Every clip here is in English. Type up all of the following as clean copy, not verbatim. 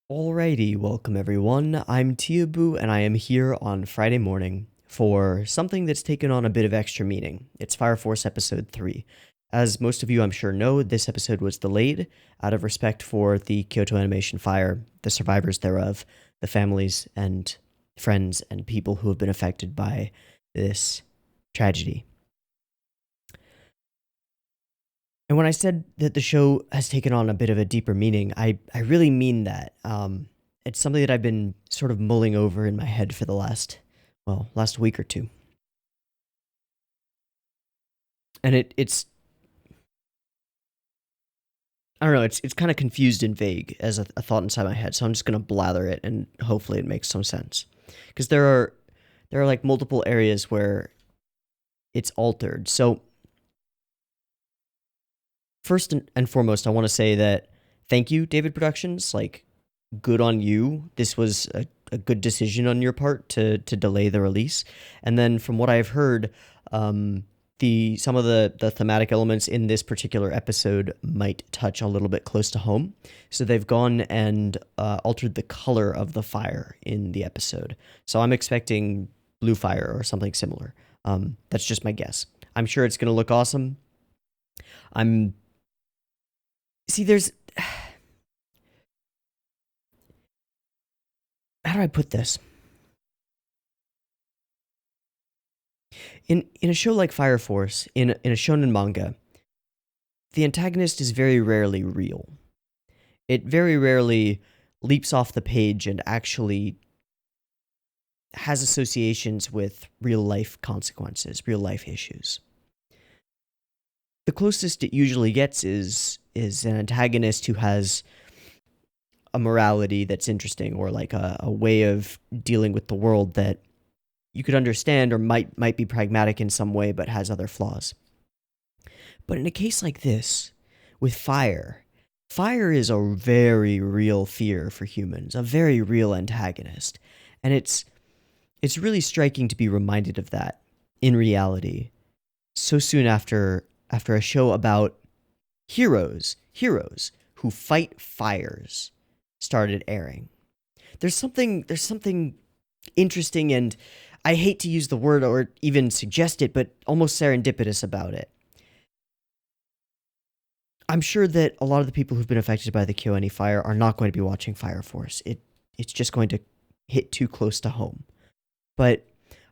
Alrighty, welcome everyone. I'm Teeaboo and I am here on Friday morning for something that's taken on a bit of extra meaning. It's Fire Force Episode 3. As most of you I'm sure know, this episode was delayed out of respect for the Kyoto Animation fire, the survivors thereof, the families and friends and people who have been affected by this tragedy. And when I said that the show has taken on a bit of a deeper meaning, I really mean that. It's something that I've been sort of mulling over in my head for the last week or two. And it's I don't know, it's kind of confused and vague as a thought inside my head, so I'm just going to blather it and hopefully it makes some sense. Because there are like multiple areas where it's altered. So first and foremost, I want to say that thank you, David Productions. Like, good on you. This was a good decision on your part to delay the release. And then from what I've heard, some of the thematic elements in this particular episode might touch a little bit close to home. So they've gone and altered the color of the fire in the episode. So I'm expecting blue fire or something similar. That's just my guess. I'm sure it's going to look awesome. There's how do I put this? In a show like Fire Force, in a shonen manga, the antagonist is very rarely real. It very rarely leaps off the page and actually has associations with real life consequences, real life issues. The closest it usually gets is an antagonist who has a morality that's interesting, or like a way of dealing with the world that you could understand or might be pragmatic in some way but has other flaws. But in a case like this, with fire is a very real fear for humans, a very real antagonist. And it's really striking to be reminded of that in reality so soon after a show about heroes who fight fires started airing. There's something interesting, and I hate to use the word or even suggest it, but almost serendipitous about it. I'm sure that a lot of the people who've been affected by the KyoAni fire are not going to be watching Fire Force. It's just going to hit too close to home. But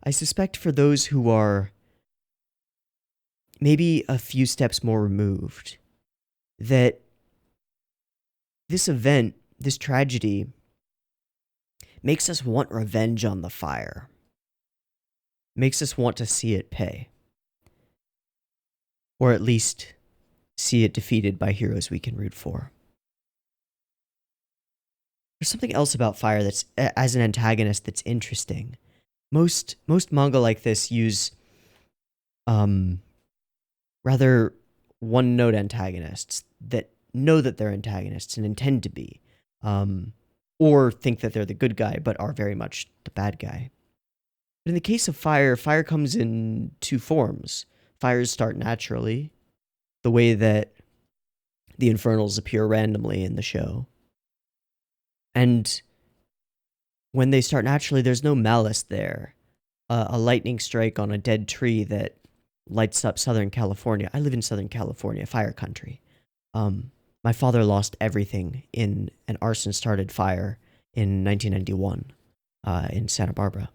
I suspect for those who are maybe a few steps more removed, that this event, this tragedy, makes us want revenge on the fire. Makes us want to see it pay. Or at least see it defeated by heroes we can root for. There's something else about fire that's, as an antagonist, that's interesting. Most manga like this use rather one-note antagonists that know that they're antagonists and intend to be, or think that they're the good guy but are very much the bad guy. But in the case of fire comes in two forms. Fires start naturally, the way that the infernals appear randomly in the show. And when they start naturally, there's no malice there. A lightning strike on a dead tree that lights up Southern California. I live in Southern California, fire country. My father lost everything in an arson-started fire in 1991 in Santa Barbara.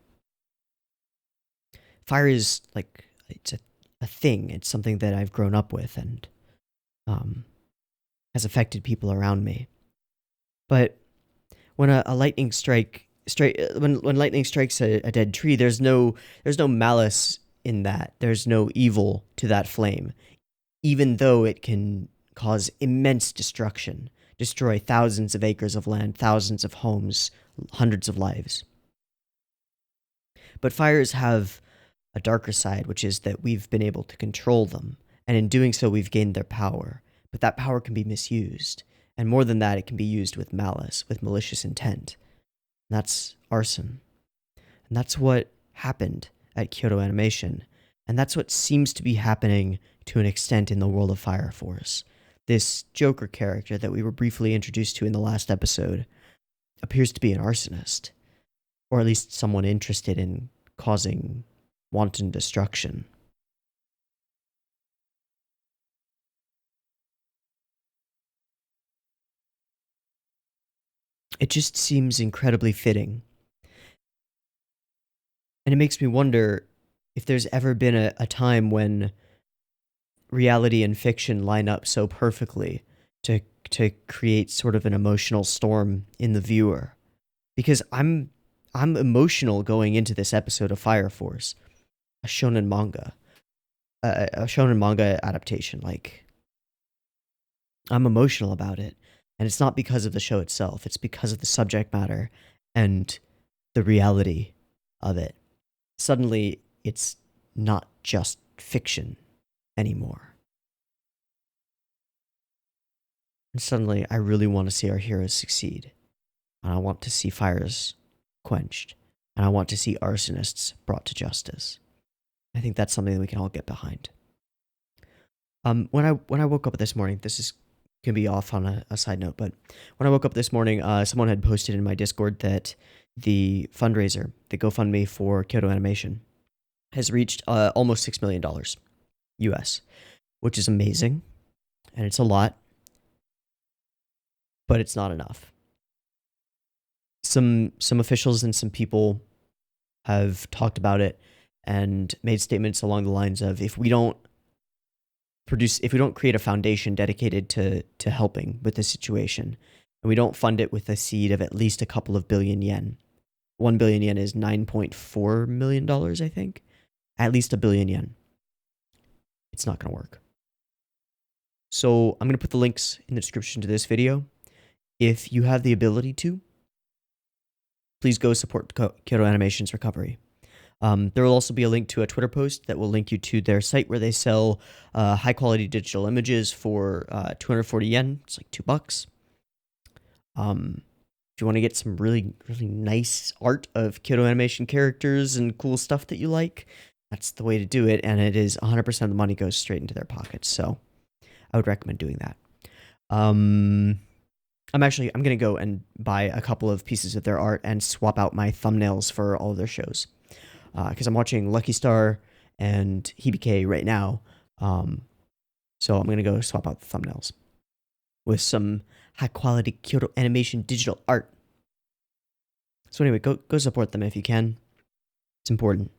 Fire is like, it's a thing. It's something that I've grown up with and has affected people around me. But when a lightning when lightning strikes a dead tree, there's no malice in that. There's no evil to that flame, even though it can cause immense destruction, destroy thousands of acres of land, thousands of homes, hundreds of lives. But fires have a darker side, which is that we've been able to control them, and in doing so we've gained their power. But that power can be misused, and more than that, it can be used with malice, with malicious intent. And that's arson. And that's what happened at Kyoto Animation, and that's what seems to be happening to an extent in the world of Fire Force. This Joker character that we were briefly introduced to in the last episode appears to be an arsonist, or at least someone interested in causing wanton destruction. It just seems incredibly fitting. And it makes me wonder if there's ever been a time when reality and fiction line up so perfectly to create sort of an emotional storm in the viewer. Because I'm emotional going into this episode of Fire Force, a shonen manga, a shonen manga adaptation. Like, I'm emotional about it, and it's not because of the show itself. It's because of the subject matter and the reality of it. Suddenly, it's not just fiction anymore. And suddenly, I really want to see our heroes succeed. And I want to see fires quenched. And I want to see arsonists brought to justice. I think that's something that we can all get behind. When I woke up this morning, this is gonna be off on a side note, but when I woke up this morning, someone had posted in my Discord that the fundraiser, the GoFundMe for Kyoto Animation, has reached almost $6 million US, which is amazing, and it's a lot, but it's not enough. Some officials and some people have talked about it and made statements along the lines of, if we don't create a foundation dedicated to helping with this situation, and we don't fund it with a seed of at least a couple of billion yen. 1 billion yen is $9.4 million, I think. At least a billion yen. It's not going to work. So I'm going to put the links in the description to this video. If you have the ability to, please go support Kyoto Animation's recovery. There will also be a link to a Twitter post that will link you to their site where they sell high quality digital images for 240 yen. It's like $2. If you want to get some really, really nice art of Kyoto Animation characters and cool stuff that you like, that's the way to do it. And it is 100% of the money goes straight into their pockets. So I would recommend doing that. I'm going to go and buy a couple of pieces of their art and swap out my thumbnails for all of their shows. Because I'm watching Lucky Star and Hibike right now. So I'm going to go swap out the thumbnails with some high quality Kyoto Animation digital art. So anyway, go support them if you can. It's important.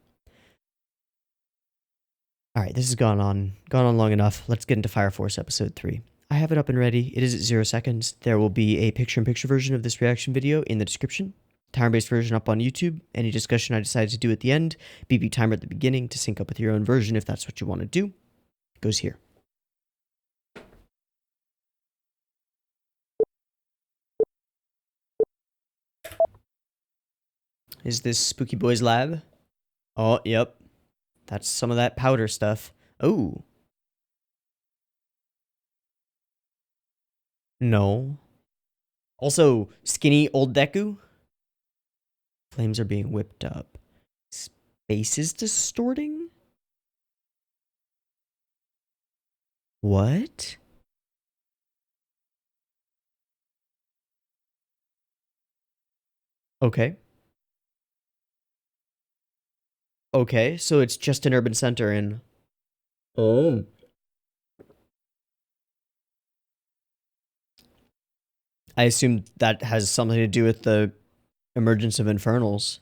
All right, this has gone on long enough. Let's get into Fire Force episode 3. I have it up and ready. It is at 0 seconds. There will be a picture-in-picture version of this reaction video in the description. Timer-based version up on YouTube. Any discussion I decide to do at the end. BB timer at the beginning to sync up with your own version if that's what you want to do. It goes here. Is this Spooky Boy's lab? Oh, yep. That's some of that powder stuff. Oh. No. Also, skinny old Deku? Flames are being whipped up. Space is distorting? What? Okay. Okay, so it's just an urban center in... Oh. I assume that has something to do with the emergence of infernals.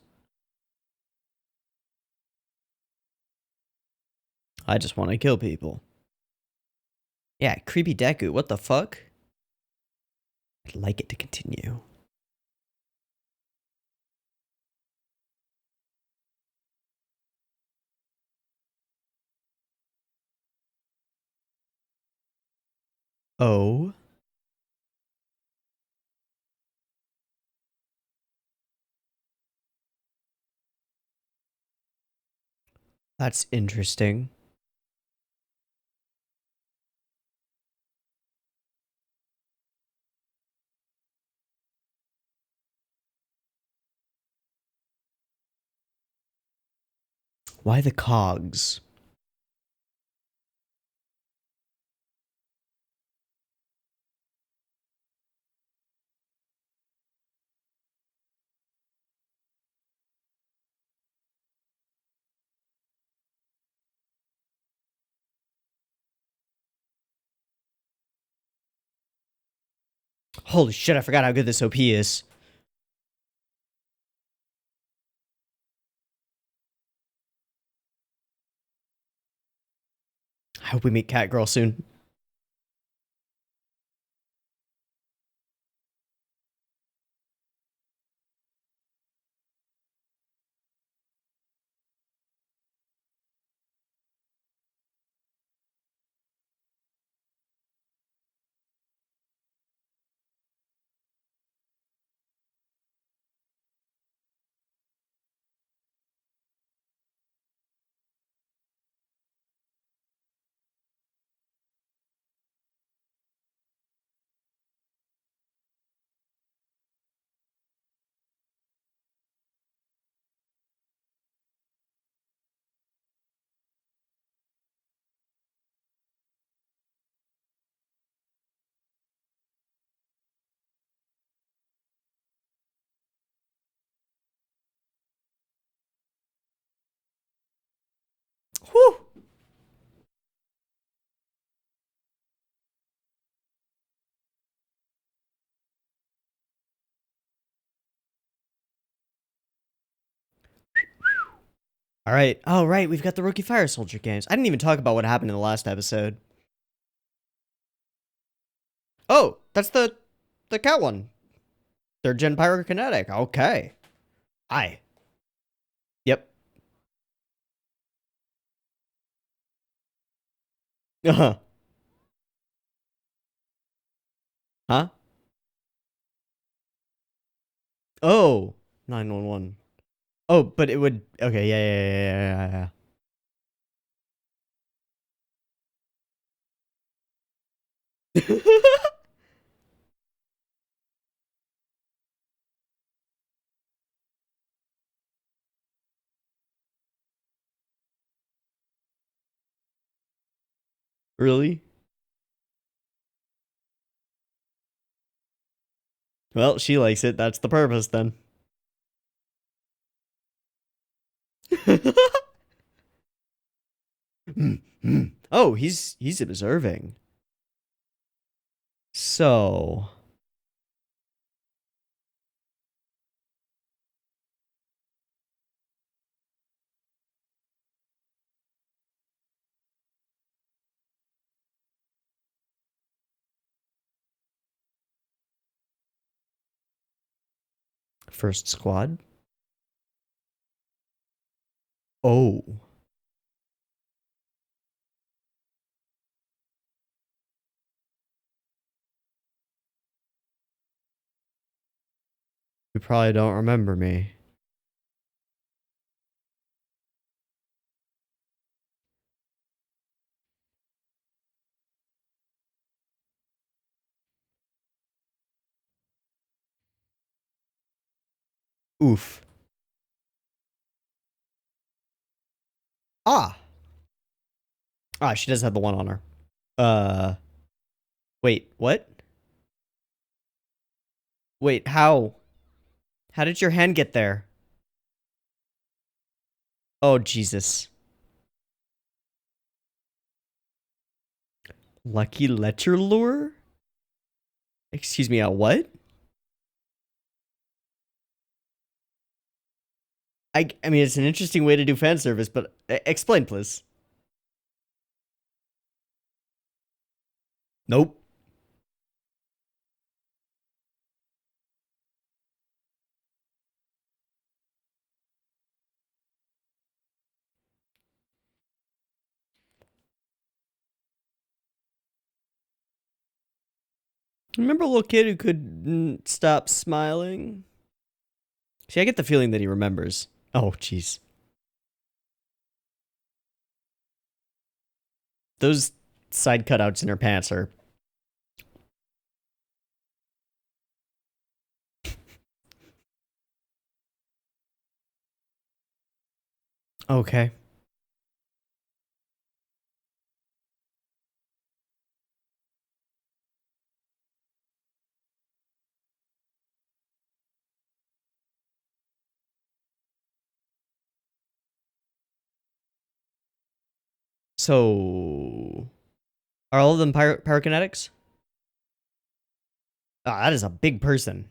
I just want to kill people. Yeah, creepy Deku, what the fuck? I'd like it to continue. Oh. That's interesting. Why the cogs? Holy shit, I forgot how good this OP is. I hope we meet Catgirl soon. Whew. All right. Oh, right. We've got the Rookie Fire Soldier games. I didn't even talk about what happened in the last episode. Oh, that's the cat one. Third gen pyrokinetic. Okay. Aye. Yep. Uh-huh. Huh? Oh. 911. Oh, but it would okay, yeah. Really? Well, she likes it. That's the purpose then. Oh, he's observing. So, first squad. Oh. You probably don't remember me. Oof. Ah. Ah, she does have the one on her. Uh, wait, what? Wait, how? How did your hand get there? Oh, Jesus. Lucky Lecher lure? Excuse me, a what? I mean, it's an interesting way to do fan service, but explain, please. Nope. Remember a little kid who couldn't stop smiling? See, I get the feeling that he remembers. Oh, jeez. Those side cutouts in her pants are... Okay. So... Are all of them pyrokinetics? Ah, that is a big person.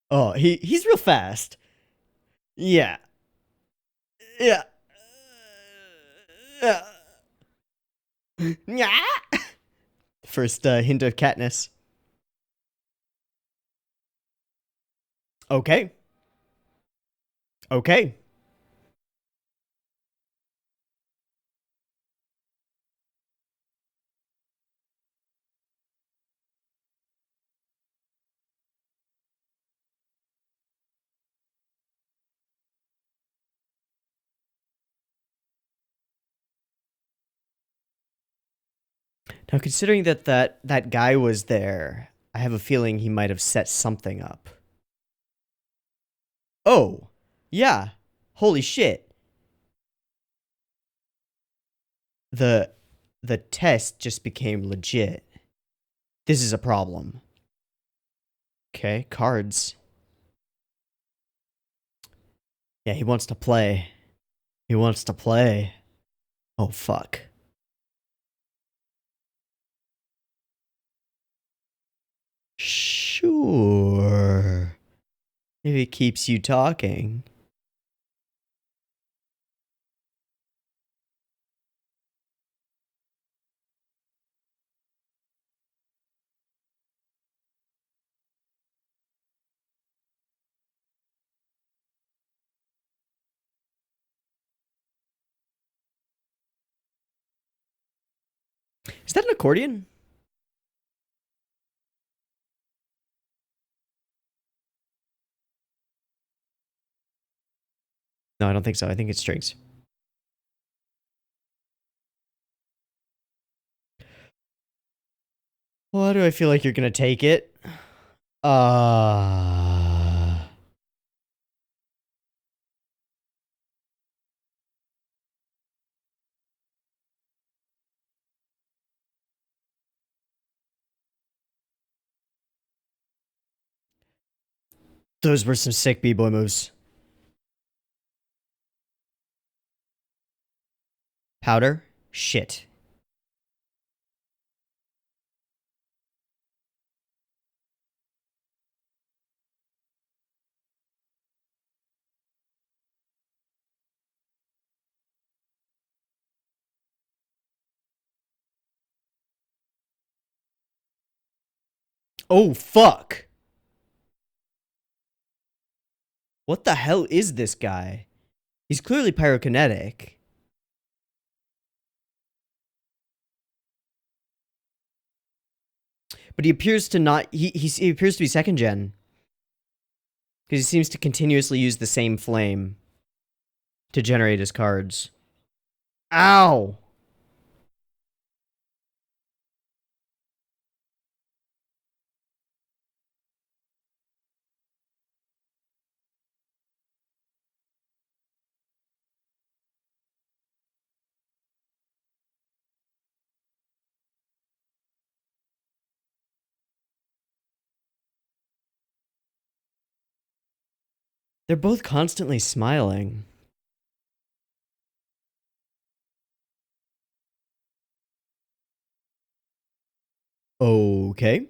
Oh, he's real fast. Yeah. Yeah. Yeah. First hint of Katniss. Okay. Okay. Now, considering that guy was there, I have a feeling he might have set something up. Oh, yeah. Holy shit. The the test just became legit. This is a problem. Okay, cards. Yeah, he wants to play. He wants to play. Oh, fuck. Sure. If it keeps you talking. Is that an accordion? No, I don't think so. I think it's strings. Why do I feel like you're gonna take it? Uh... Those were some sick b-boy moves. Powder? Shit. Oh, fuck! What the hell is this guy? He's clearly pyrokinetic. But he appears to not... He appears to be second gen. Because he seems to continuously use the same flame to generate his cards. Ow! They're both constantly smiling. Okay.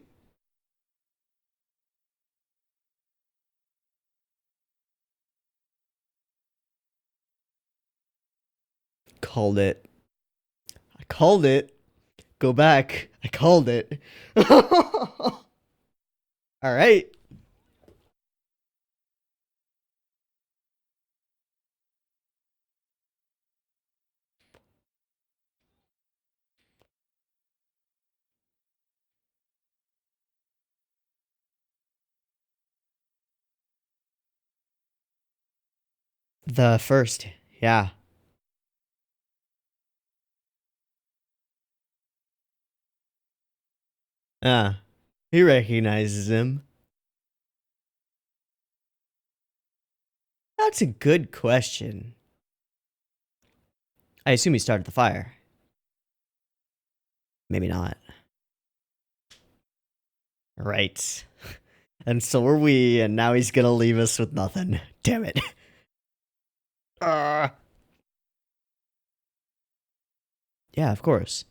Called it. I called it. Go back. I called it. All right. The first. Yeah. Ah. He recognizes him. That's a good question. I assume he started the fire. Maybe not. Right. And so are we, and now he's gonna leave us with nothing. Damn it. Yeah, of course.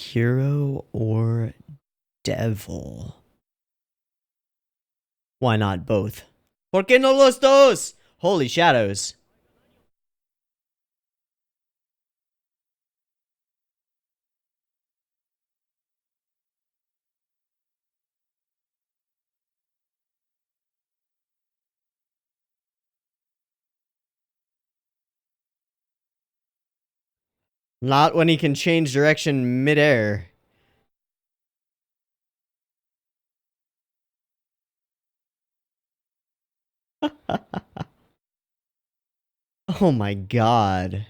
Hero or devil? Why not both? ¿Por qué no los dos? Holy shadows. Not when he can change direction midair. Oh my god.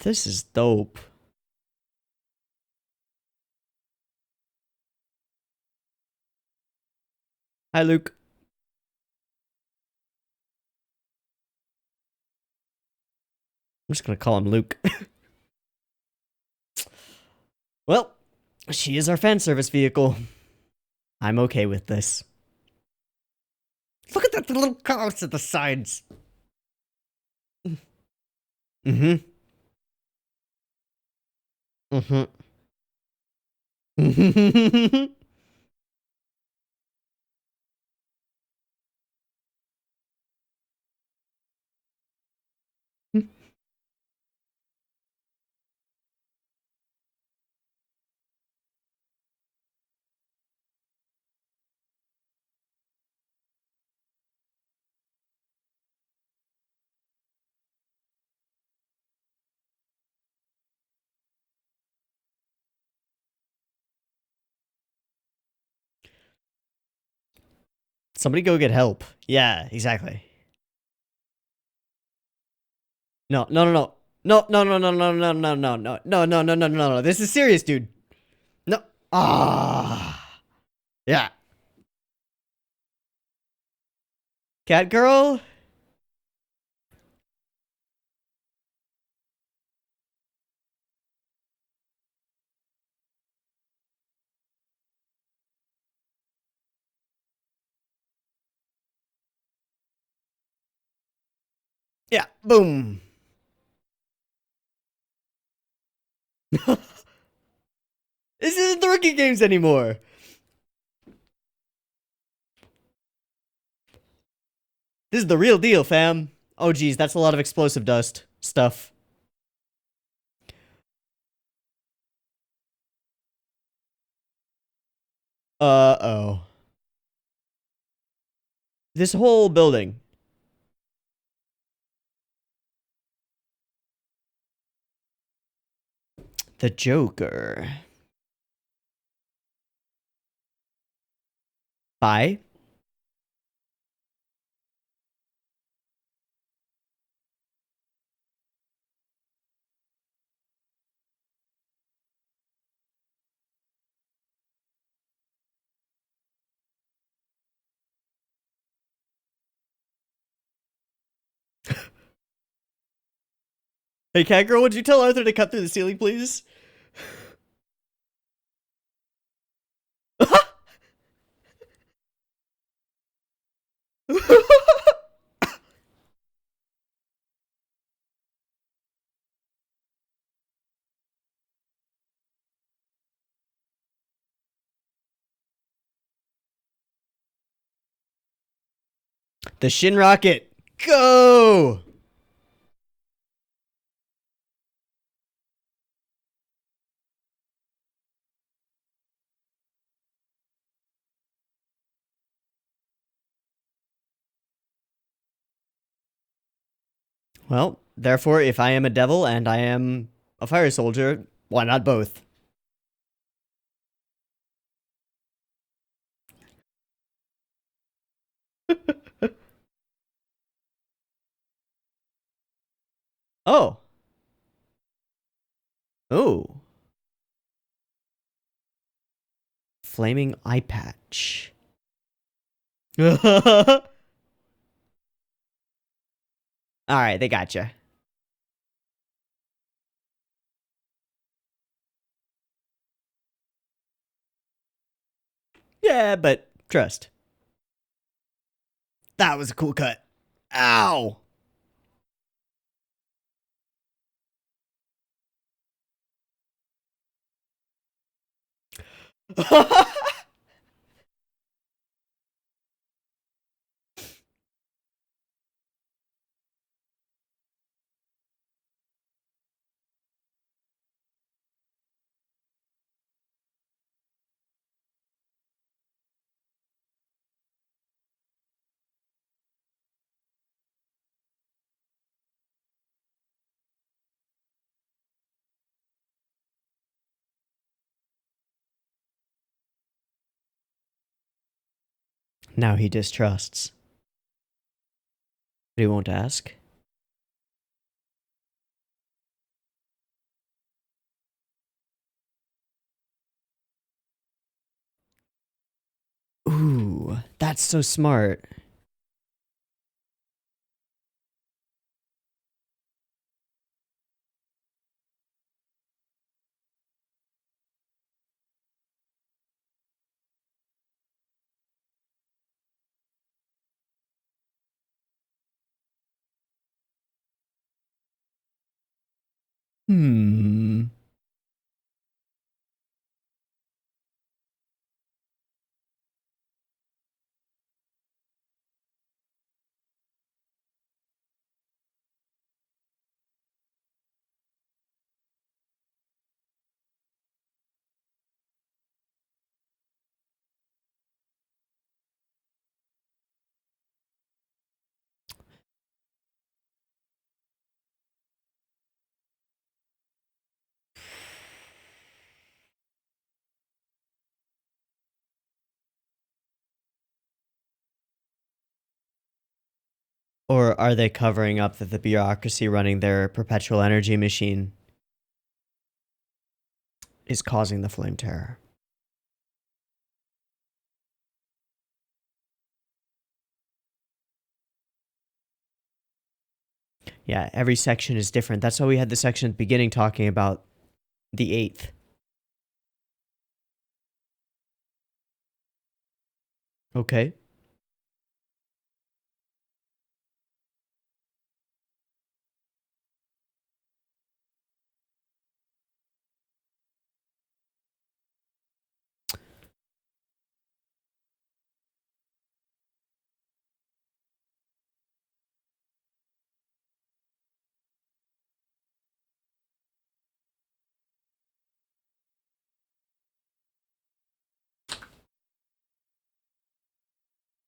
This is dope. Hi, Luke. I'm just gonna call him Luke. Well, she is our fan service vehicle. I'm okay with this. Look at the little cars at the sides. Mm-hmm. Mm-hmm. Somebody go get help. Yeah, exactly. No, no, no, no. No, no, no, no, no, no, no, no, no, no, no, no, no, no, no. This is serious, dude. No. Ah. Yeah. Cat girl? Yeah. Boom. This isn't the rookie games anymore. This is the real deal, fam. Oh, geez, that's a lot of explosive dust stuff. Uh-oh. This whole building. The Joker. Bye. Hey, cat girl, would you tell Arthur to cut through the ceiling, please? The Shin Rocket. Go! Well, therefore, if I am a devil and I am a fire soldier, why not both? Oh. Oh. Flaming eye patch. Alright, they gotcha. Yeah, but trust. That was a cool cut. Ow! Now he distrusts. But he won't ask. Ooh, that's so smart. Hmm. Or are they covering up that the bureaucracy running their perpetual energy machine is causing the flame terror? Yeah, every section is different. That's why we had the section at the beginning talking about the 8th. Okay.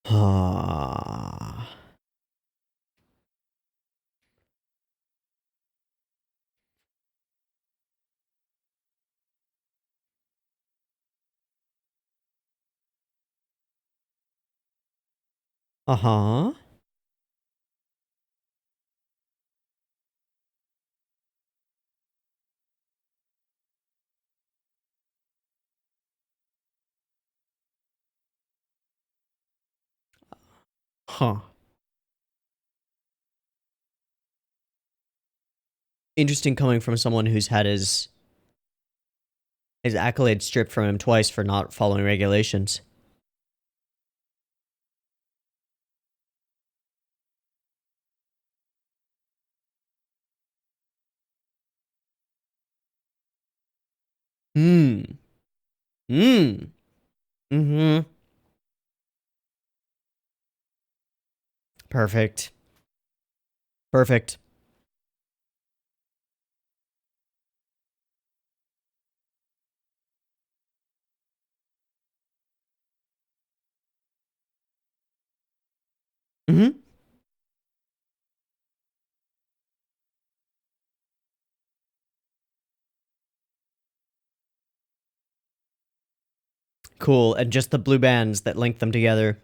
Ah. Uh-huh. Huh. Interesting coming from someone who's had his accolades stripped from him twice for not following regulations. Hmm. Hmm. Mm-hmm. Perfect. Perfect. Mm-hmm. Cool. And just the blue bands that link them together.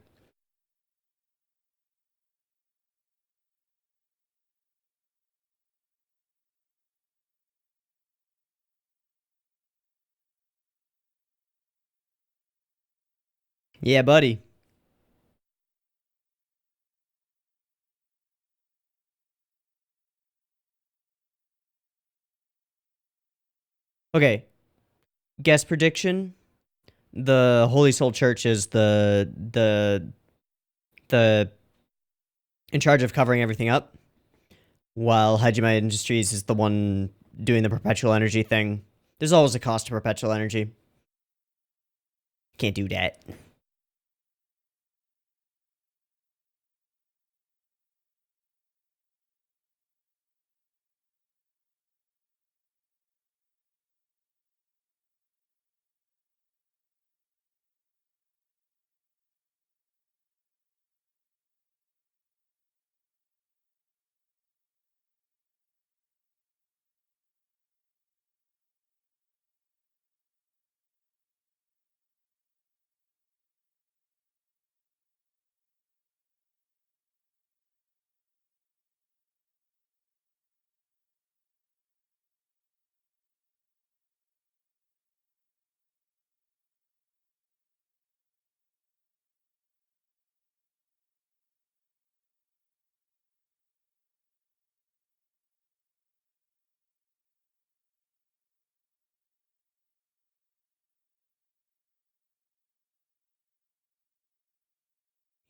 Yeah, buddy. Okay. Guess prediction. the Holy Soul Church is the in charge of covering everything up, while Hajime Industries is the one doing the perpetual energy thing. There's always a cost to perpetual energy. Can't do that.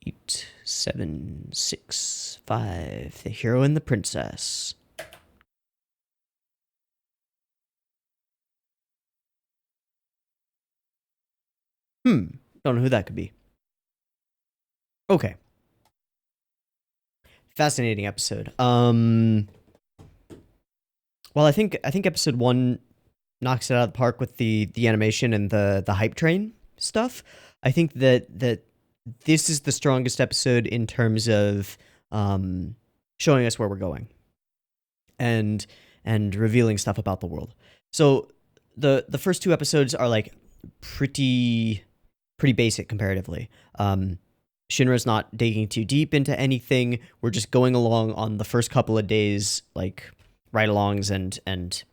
Eight, 7, 6, 5. The hero and the princess. Don't know who that could be. Okay. Fascinating episode. Well, I think episode 1 knocks it out of the park with the animation and the hype train stuff. I think that this is the strongest episode in terms of showing us where we're going and revealing stuff about the world. So the first 2 episodes are like pretty basic comparatively. Shinra's not digging too deep into anything. We're just going along on the first couple of days, like ride-alongs and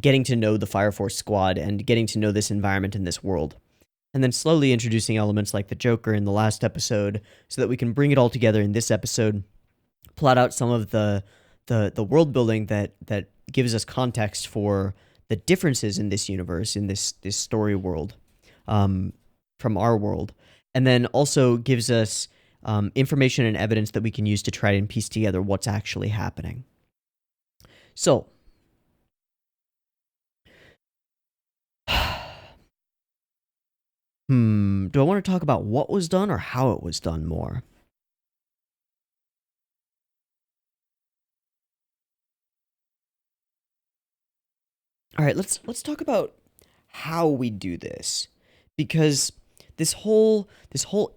getting to know the Fire Force squad and getting to know this environment and this world. And then slowly introducing elements like the Joker in the last episode so that we can bring it all together in this episode, plot out some of the world building that gives us context for the differences in this universe, in this story world, from our world, and then also gives us information and evidence that we can use to try and piece together what's actually happening. So, do I want to talk about what was done or how it was done more? All right, let's talk about how we do this, because this whole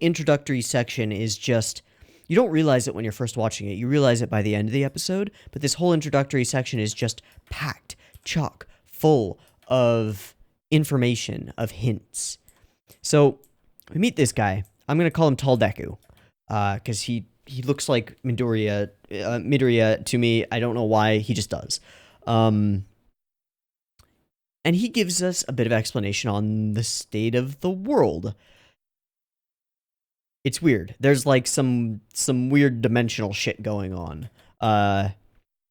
introductory section is just, you don't realize it when you're first watching it. You realize it by the end of the episode, but this whole introductory section is just packed, chock full of information, of hints. So we meet this guy. I'm gonna call him Tall Deku, because he looks like Midoriya to me. I don't know why, he just does. And he gives us a bit of explanation on the state of the world. It's weird. There's like some weird dimensional shit going on.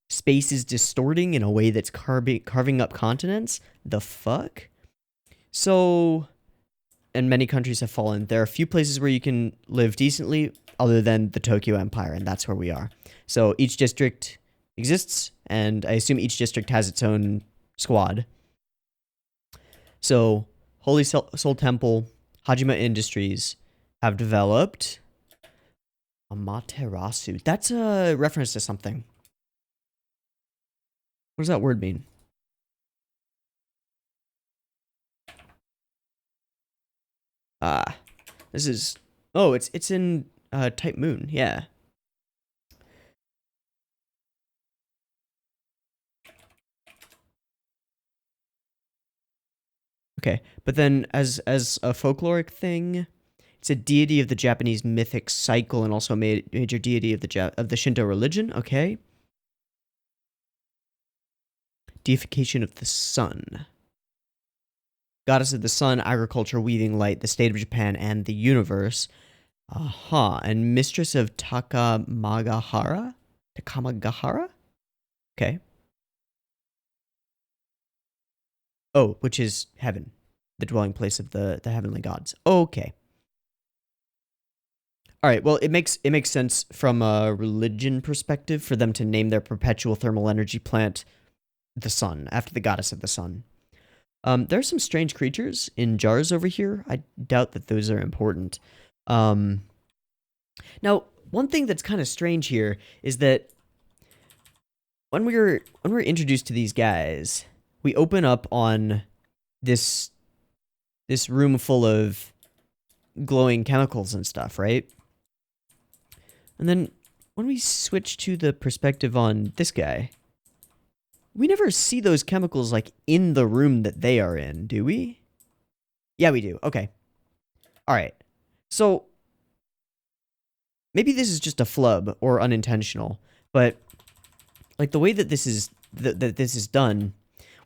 Space is distorting in a way that's carving up continents. The fuck? So, and many countries have fallen. There are a few places where you can live decently other than the Tokyo Empire, and that's where we are. So each district exists, and I assume each district has its own squad. So, Holy Soul Temple, Hajime Industries have developed Amaterasu. That's a reference to something. What does that word mean? This is... Oh, it's in Type Moon, yeah. Okay, but then as a folkloric thing, it's a deity of the Japanese mythic cycle and also a major deity of the Shinto religion. Okay. Deification of the sun. Goddess of the sun, agriculture, weaving light, the state of Japan, and the universe. Aha. And mistress of Takamagahara? Okay. Oh, which is heaven. the dwelling place of the heavenly gods. Okay. All right. Well, it makes sense from a religion perspective for them to name their perpetual thermal energy plant the sun, after the goddess of the sun. There are some strange creatures in jars over here. I doubt that those are important. Now, one thing that's kind of strange here is that when we're introduced to these guys, we open up on this room full of glowing chemicals and stuff, right? And then when we switch to the perspective on this guy, we never see those chemicals, like, in the room that they are in, do we? Yeah, we do. Okay. All right. So, maybe this is just a flub or unintentional, but, like, the way that this is, that this is done,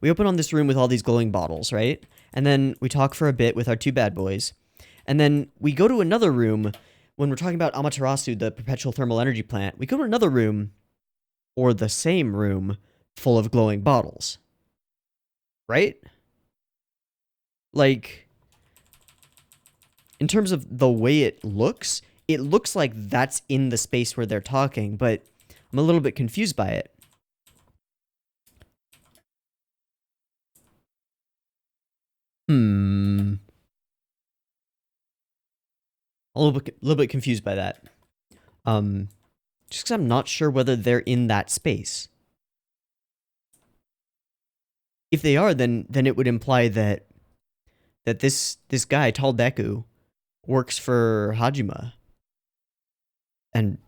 we open on this room with all these glowing bottles, right? And then we talk for a bit with our two bad boys. And then we go to another room when we're talking about Amaterasu, the perpetual thermal energy plant. We go to another room, or the same room, full of glowing bottles. Right? Like, in terms of the way it looks like that's in the space where they're talking, but I'm a little bit confused by it. A little bit confused by that. Just because I'm not sure whether they're in that space. If they are, then it would imply that this guy, Tall Deku, works for Hajime. And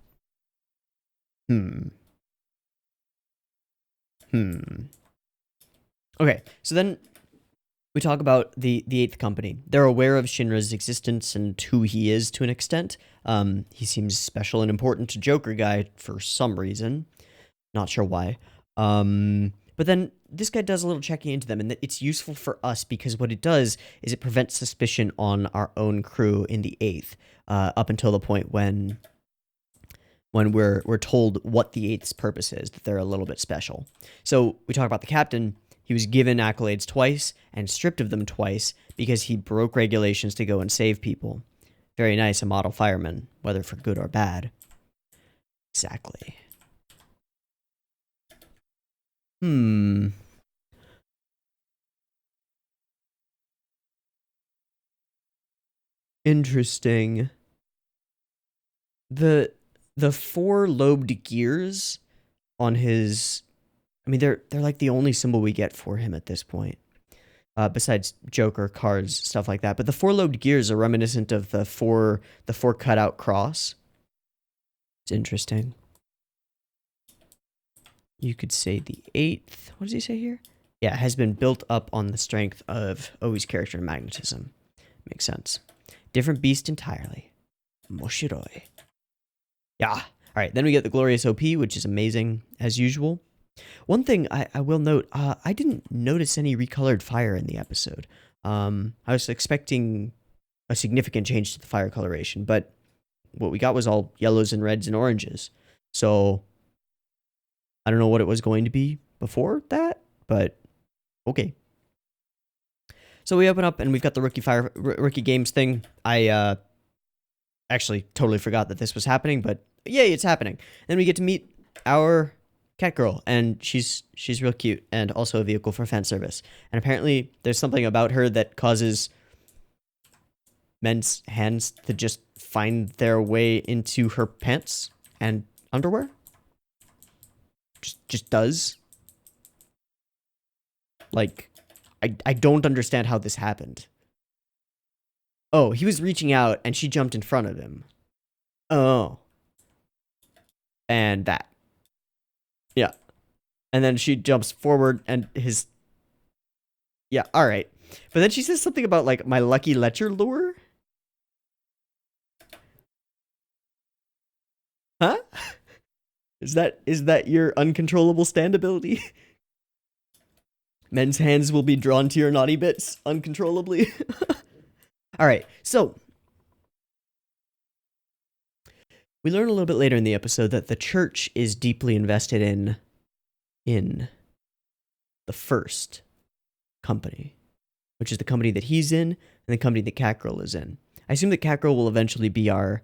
Okay, so then we talk about the Eighth Company. They're aware of Shinra's existence and who he is to an extent. He seems special and important to Joker Guy for some reason. Not sure why. But then this guy does a little checking into them, and it's useful for us because what it does is it prevents suspicion on our own crew in the Eighth, up until the point when we're told what the Eighth's purpose is, that they're a little bit special. So we talk about the captain. He was given accolades twice and stripped of them twice because he broke regulations to go and save people. Very nice, a model fireman, whether for good or bad. Exactly. Interesting. The four-lobed gears on his... I mean, they're like the only symbol we get for him at this point. Besides Joker, cards, stuff like that. But the four-lobed gears are reminiscent of the four cutout cross. It's interesting. You could say the Eighth... What does he say here? Yeah, has been built up on the strength of Oi's character and magnetism. Makes sense. Different beast entirely. Moshiroi. Yeah. All right, then we get the Glorious OP, which is amazing, as usual. One thing I will note, I didn't notice any recolored fire in the episode. I was expecting a significant change to the fire coloration, but what we got was all yellows and reds and oranges. So, I don't know what it was going to be before that, but okay. So we open up and we've got the rookie games thing. I actually totally forgot that this was happening, but yay, it's happening. Then we get to meet our cat girl, and she's real cute and also a vehicle for fan service. And apparently there's something about her that causes men's hands to just find their way into her pants and underwear. Just does. Like, I don't understand how this happened. Oh, he was reaching out and she jumped in front of him. Oh. And that. Yeah. And then she jumps forward and his... Yeah, alright. But then she says something about, like, my lucky lecher lure? Huh? Is that your uncontrollable standability? Men's hands will be drawn to your naughty bits uncontrollably. Alright, so... we learn a little bit later in the episode that the church is deeply invested in the first company. which is the company that he's in and the company that Catgirl is in. I assume that Catgirl will eventually be our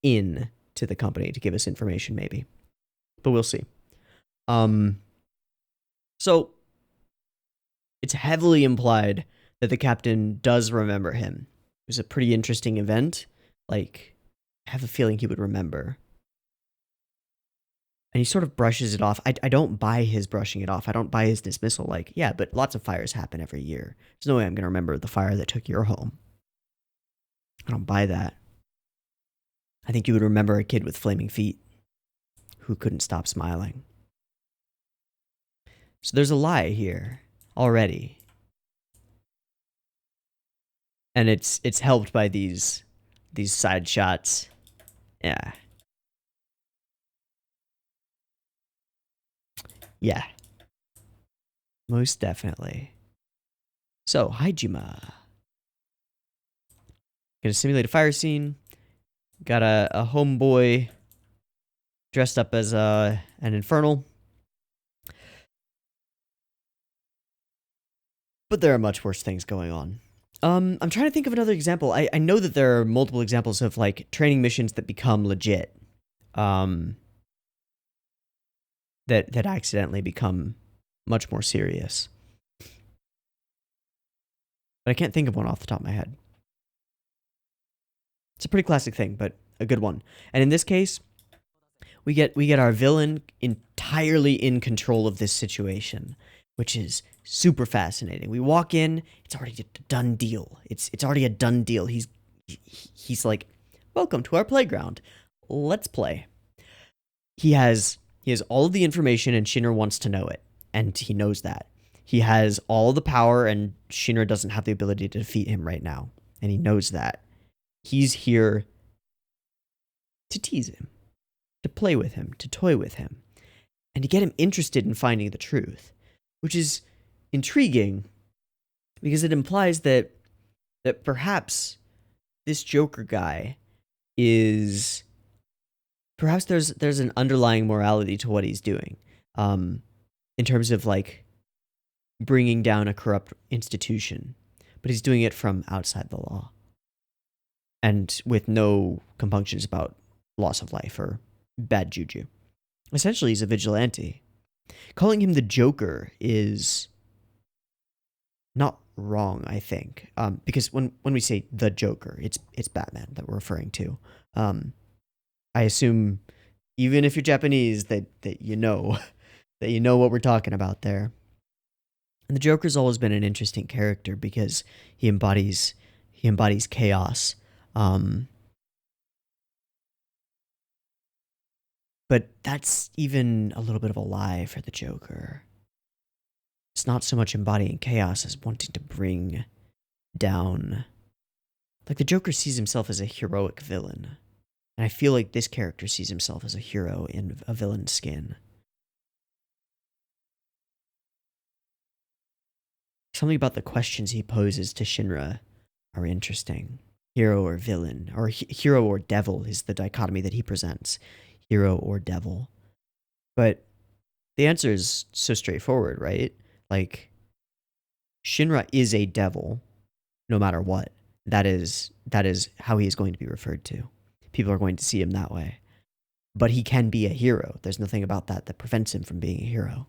in to the company to give us information, maybe. But we'll see. So it's heavily implied that the captain does remember him. It was a pretty interesting event. Like, I have a feeling he would remember. And he sort of brushes it off. I don't buy his brushing it off. I don't buy his dismissal. Like, yeah, but lots of fires happen every year. There's no way I'm going to remember the fire that took your home. I don't buy that. I think you would remember a kid with flaming feet who couldn't stop smiling. So there's a lie here already. And it's helped by these side shots. Yeah. Yeah. Most definitely. So, Haijima. Gonna simulate a fire scene. Got a homeboy dressed up as an infernal. But there are much worse things going on. I'm trying to think of another example. I know that there are multiple examples of like training missions that become legit. That accidentally become much more serious. But I can't think of one off the top of my head. It's a pretty classic thing, but a good one. And in this case, we get our villain entirely in control of this situation, which is super fascinating. We walk in, it's already a done deal. It's already a done deal. He's like, "Welcome to our playground. Let's play." He has all of the information, and Shinra wants to know it, and he knows that. He has all the power, and Shinra doesn't have the ability to defeat him right now, and he knows that. He's here to tease him, to play with him, to toy with him, and to get him interested in finding the truth, which is intriguing because it implies that perhaps this Joker guy is... Perhaps there's an underlying morality to what he's doing, in terms of like bringing down a corrupt institution, but he's doing it from outside the law and with no compunctions about loss of life or bad juju. Essentially, he's a vigilante. Calling him the Joker is not wrong, I think, because when we say the Joker, it's Batman that we're referring to. I assume, even if you're Japanese, that you know that you know what we're talking about there. And the Joker's always been an interesting character because he embodies chaos. But that's even a little bit of a lie for the Joker. It's not so much embodying chaos as wanting to bring down... Like, the Joker sees himself as a heroic villain. And I feel like this character sees himself as a hero in a villain's skin. Something about the questions he poses to Shinra are interesting. Hero or villain, or hero or devil is the dichotomy that he presents. Hero or devil. But the answer is so straightforward, right? Like, Shinra is a devil, no matter what. That is how he is going to be referred to. People are going to see him that way. But he can be a hero. There's nothing about that prevents him from being a hero.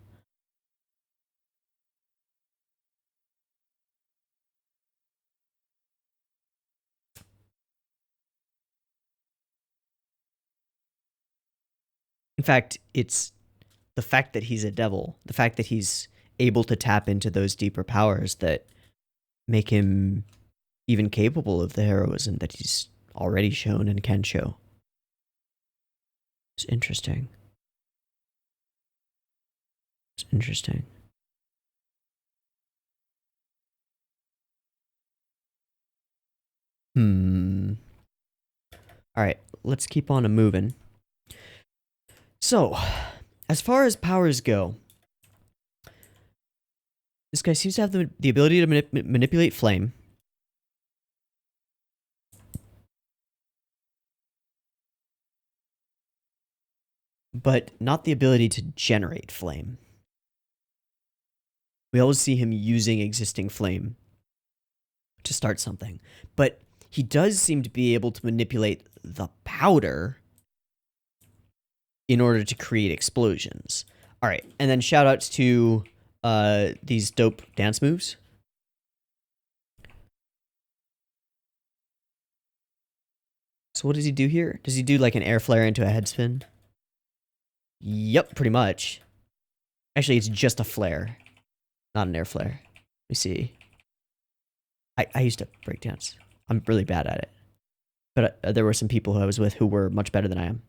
In fact, it's the fact that he's a devil, the fact that he's able to tap into those deeper powers that make him even capable of the heroism that he's already shown and can show. It's interesting. It's interesting. Alright, let's keep on moving. So, as far as powers go, this guy seems to have the ability to manipulate flame. But not the ability to generate flame. We always see him using existing flame to start something. But he does seem to be able to manipulate the powder in order to create explosions. All right, and then shout outs to these dope dance moves. So what does he do here? Does he do like an air flare into a head spin? Yep, pretty much. Actually, it's just a flare, not an air flare. Let me see. I used to breakdance. I'm really bad at it. But there were some people who I was with who were much better than I am.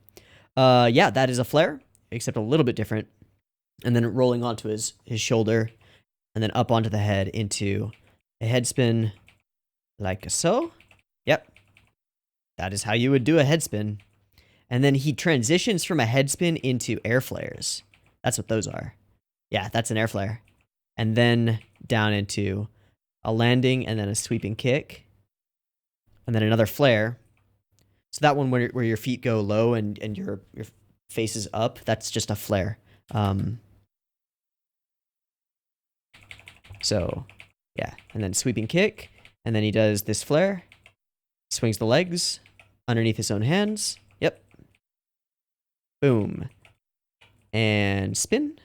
Yeah, that is a flare, except a little bit different. And then rolling onto his shoulder, and then up onto the head into a head spin, like so. Yep. That is how you would do a head spin. And then he transitions from a head spin into air flares. That's what those are. Yeah, that's an air flare. And then down into a landing and then a sweeping kick. And then another flare. So that one where your feet go low and your face is up, that's just a flare. So, yeah. And then sweeping kick. And then he does this flare. Swings the legs underneath his own hands. Yep. Boom. And spin.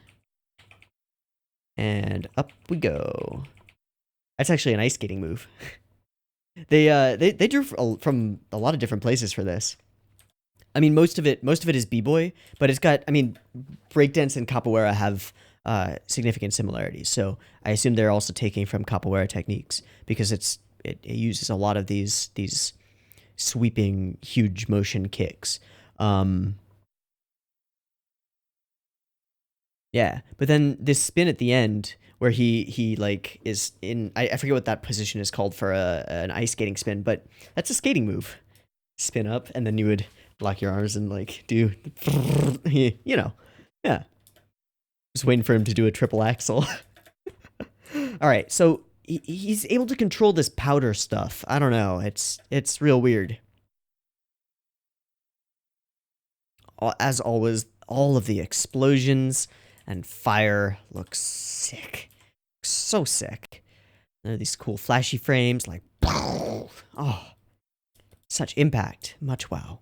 And up we go. That's actually an ice skating move. They drew from a lot of different places for this. I mean, most of it is b-boy, but it's got, I mean, breakdance and capoeira have significant similarities. So I assume they're also taking from capoeira techniques because it uses a lot of these sweeping huge motion kicks. Yeah, but then this spin at the end where he like is in, I forget what that position is called for an ice skating spin, but that's a skating move. Spin up and then you would lock your arms and like do, you know, yeah. Just waiting for him to do a triple axel. All right, so he's able to control this powder stuff. I don't know. It's real weird. As always, all of the explosions and fire looks sick. So sick. There are these cool flashy frames, like, oh, such impact. Much wow.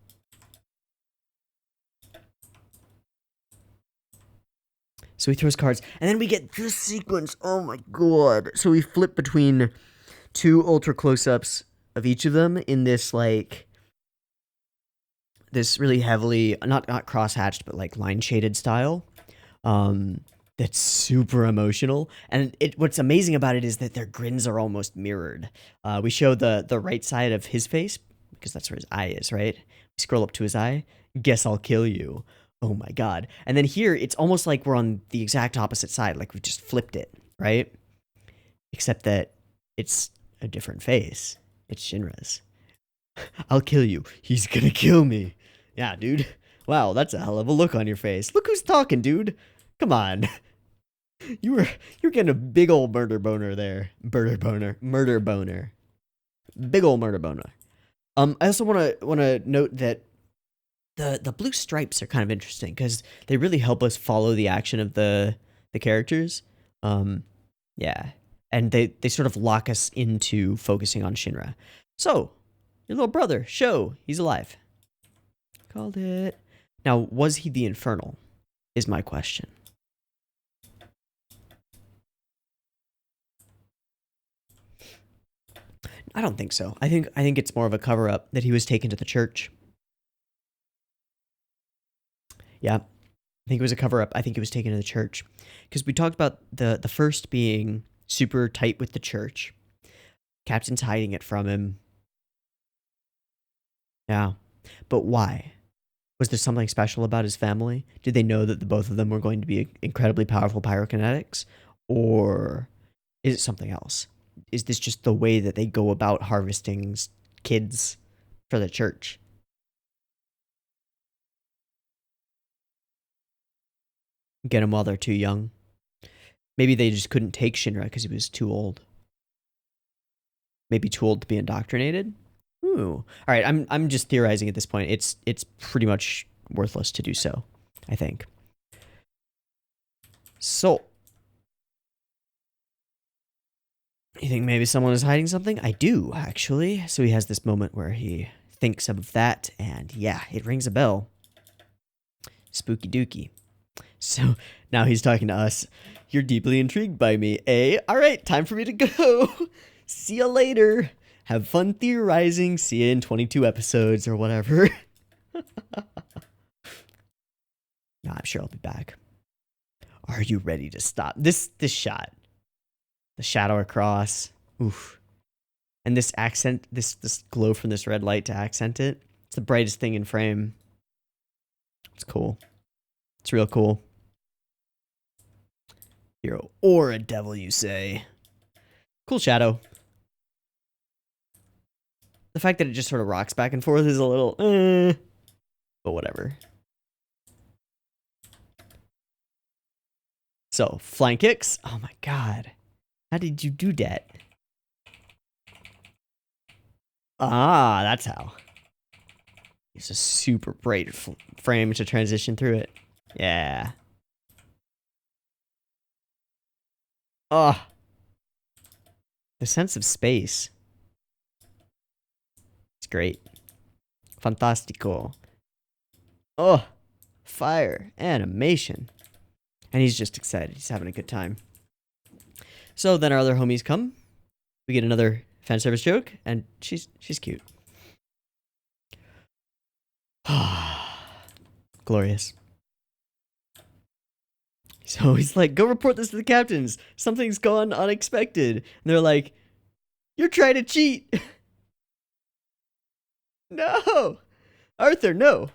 So he throws cards, and then we get this sequence. Oh my god. So we flip between two ultra close-ups of each of them in this, like, this really heavily, not cross-hatched, but like line-shaded style. That's super emotional. And what's amazing about it is that their grins are almost mirrored. We show the right side of his face, because that's where his eye is, right? We scroll up to his eye. Guess I'll kill you. Oh my god. And then here, it's almost like we're on the exact opposite side, like we just flipped it, right? Except that it's a different face. It's Shinra's. I'll kill you. He's gonna kill me. Yeah, dude. Wow, that's a hell of a look on your face. Look who's talking, dude. Come on. You're getting a big old murder boner there. Murder boner. Big old murder boner. I also wanna note that the blue stripes are kind of interesting because they really help us follow the action of the characters. Yeah. And they sort of lock us into focusing on Shinra. So, your little brother, Sho, he's alive. Called it. Now, was he the Infernal? Is my question. I don't think so. I think it's more of a cover-up that he was taken to the church. Yeah, I think it was a cover-up. I think he was taken to the church. Because we talked about the first being super tight with the church. Captain's hiding it from him. Yeah. But why? Was there something special about his family? Did they know that the both of them were going to be incredibly powerful pyrokinetics? Or is it something else? Is this just the way that they go about harvesting kids for the church? Get them while they're too young. Maybe they just couldn't take Shinra because he was too old. Maybe too old to be indoctrinated? Ooh. All right, I'm just theorizing at this point. It's pretty much worthless to do so, I think. So, You think maybe someone is hiding something? I do, actually. So he has this moment where he thinks of that, and yeah, it rings a bell. Spooky dooky. So now he's talking to us. You're deeply intrigued by me, eh? All right, time for me to go. See you later. Have fun theorizing. See you in 22 episodes or whatever. No, I'm sure I'll be back. Are you ready to stop? This shot. The shadow across. Oof. And this accent, this glow from this red light to accent it. It's the brightest thing in frame. It's cool. It's real cool. Hero or a devil, you say. Cool shadow. The fact that it just sort of rocks back and forth is a little, but whatever. So, flying kicks. Oh my god. How did you do that? Ah, that's how. It's a super bright frame to transition through it. Yeah. Oh. The sense of space. It's great. Fantastico. Oh. Fire. Animation. And he's just excited. He's having a good time. So then our other homies come. We get another fan service joke, and she's cute. Glorious. So he's like, go report this to the captains. Something's gone unexpected. And they're like, you're trying to cheat. No. Arthur, no.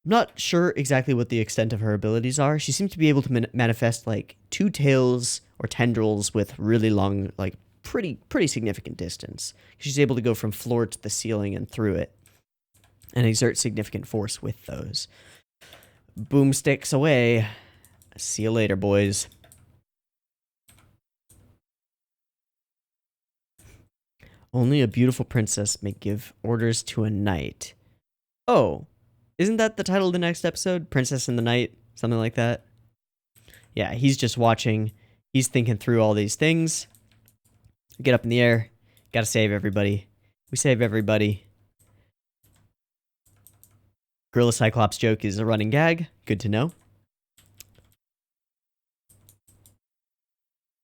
I'm not sure exactly what the extent of her abilities are. She seems to be able to manifest like 2 tails or tendrils with really long, like pretty significant distance. She's able to go from floor to the ceiling and through it and exert significant force with those. Boomsticks away. See you later, boys. Only a beautiful princess may give orders to a knight. Oh, isn't that the title of the next episode? Princess and the Knight? Something like that? Yeah, he's just watching. He's thinking through all these things. Get up in the air. Gotta save everybody. We save everybody. Gorilla Cyclops joke is a running gag. Good to know.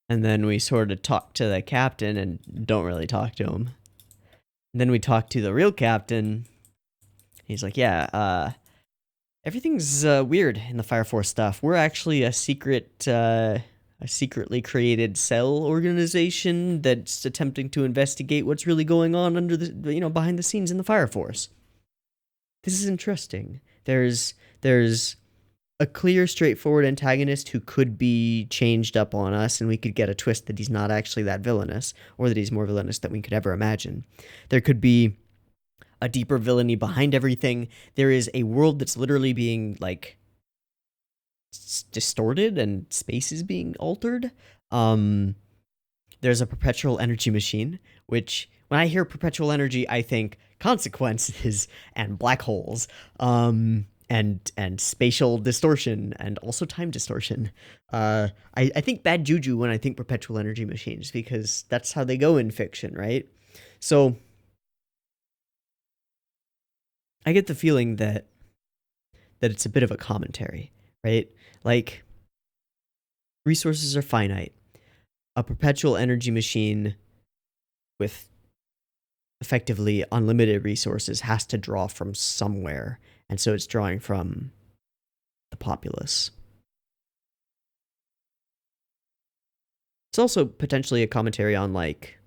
And then we sort of talk to the captain and don't really talk to him. And then we talk to the real captain. He's like, yeah, everything's weird in the Fire Force stuff. We're actually a secretly created cell organization that's attempting to investigate what's really going on under the, behind the scenes in the Fire Force. This is interesting. There's a clear, straightforward antagonist who could be changed up on us, and we could get a twist that he's not actually that villainous, or that he's more villainous than we could ever imagine. There could be a deeper villainy behind everything. There is a world that's literally being, like, distorted, and space is being altered. There's a perpetual energy machine, which, when I hear perpetual energy, I think consequences and black holes. And spatial distortion, and also time distortion. I think bad juju when I think perpetual energy machines, because that's how they go in fiction, right? So I get the feeling that it's a bit of a commentary, right? Like, resources are finite. A perpetual energy machine with effectively unlimited resources has to draw from somewhere, and so it's drawing from the populace. It's also potentially a commentary on, like,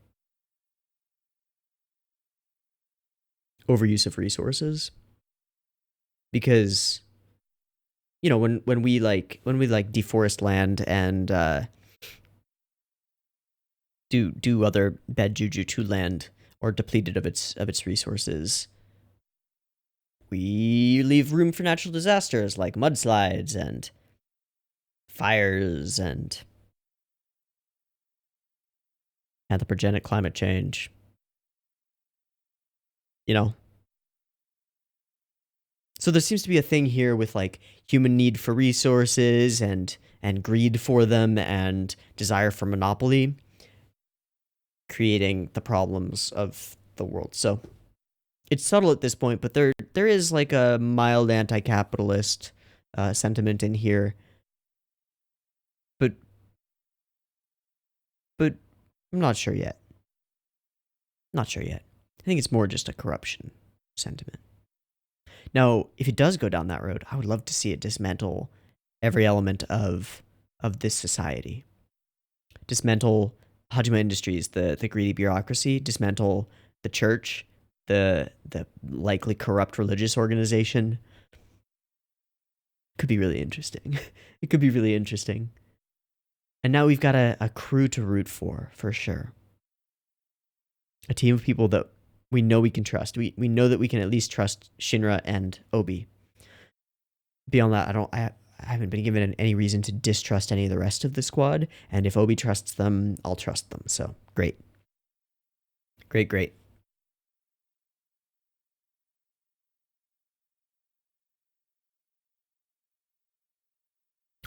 overuse of resources, because, when we deforest land and do other bad juju to land, or deplete it of its resources, we leave room for natural disasters like mudslides and fires and anthropogenic climate change. So there seems to be a thing here with like human need for resources and greed for them and desire for monopoly creating the problems of the world. So it's subtle at this point, but there is like a mild anti-capitalist sentiment in here. But I'm not sure yet. Not sure yet. I think it's more just a corruption sentiment. Now, if it does go down that road, I would love to see it dismantle every element of this society. Dismantle Hajime Industries, the greedy bureaucracy, dismantle the church, the likely corrupt religious organization. Could be really interesting. It could be really interesting. And now we've got a crew to root for sure. A team of people that we know we can trust. We know that we can at least trust Shinra and Obi. Beyond that, I haven't been given any reason to distrust any of the rest of the squad, and if Obi trusts them, I'll trust them. So, great. Great.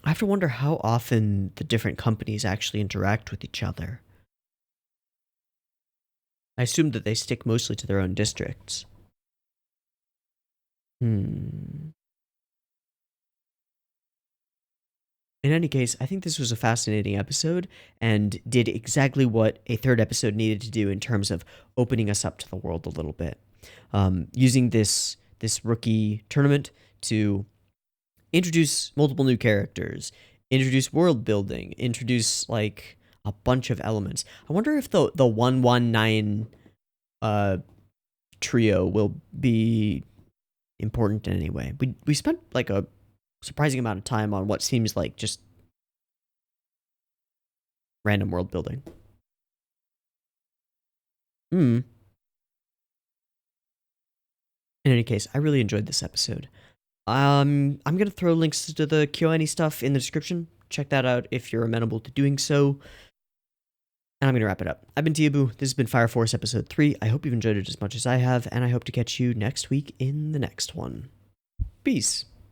I have to wonder how often the different companies actually interact with each other. I assume that they stick mostly to their own districts. In any case, I think this was a fascinating episode and did exactly what a third episode needed to do in terms of opening us up to the world a little bit. Using this rookie tournament to introduce multiple new characters, introduce world building, introduce like a bunch of elements. I wonder if the 119 trio will be important in any way. We spent like a surprising amount of time on what seems like just random world building. In any case, I really enjoyed this episode. I'm gonna throw links to the KyoAni stuff in the description. Check that out if you're amenable to doing so. And I'm gonna wrap it up. I've been Teeaboo. This has been Fire Force episode 3. I hope you've enjoyed it as much as I have, and I hope to catch you next week in the next one. Peace.